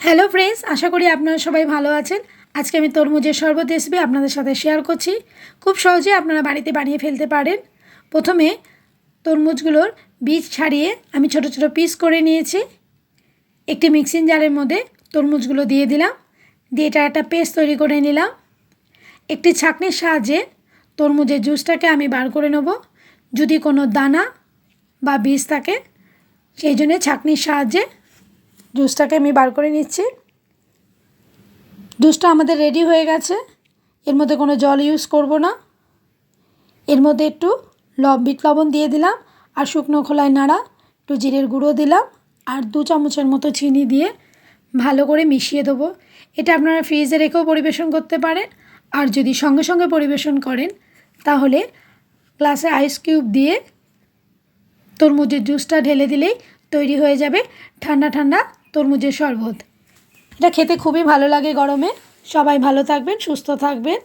Hello friends, আশা করি আপনারা সবাই ভালো আছেন। আজকে আমি তরমুজের শরবত রেসিপি আপনাদের সাথে শেয়ার করছি। খুব সহজে আপনারা বাড়িতে বানিয়ে ফেলতে পারেন। প্রথমে তরমুজগুলোর বীজ ছাড়িয়ে আমি ছোট ছোট পিস করে নিয়েছি। একটি মিক্সিং জারের মধ্যে তরমুজগুলো দিয়ে দিলাম, দিয়ে এটা একটা পেস্ট তৈরি করে নিলাম। একটি ছাঁকনির সাহায্যে তরমুজের জুসটাকে আমি বার করে নেব। যদি কোনো দানা বা বীজ থাকে সেই জন্য ছাঁকনির সাহায্যে জুসটাকে আমি বার করে নিচ্ছি। জুসটা আমাদের রেডি হয়ে গেছে। এর মধ্যে কোনো জল ইউজ করব না। এর মধ্যে একটু বিট লবণ দিয়ে দিলাম, আর শুকনো খোলায় নাড়া একটু জিরের গুঁড়ো দিলাম, আর 2 চামচের মতো চিনি দিয়ে ভালো করে মিশিয়ে দেবো। এটা আপনারা ফ্রিজে রেখেও পরিবেশন করতে পারেন, আর যদি সঙ্গে সঙ্গে পরিবেশন করেন তাহলে গ্লাসে আইস কিউব দিয়ে তরমুজের জুসটা ঢেলে দিলেই তৈরি হয়ে যাবে ঠান্ডা ঠান্ডা তরমুজের শরবত। এটা খেতে খুবই ভালো লাগে গরমে। সবাই ভালো থাকবেন, সুস্থ থাকবেন।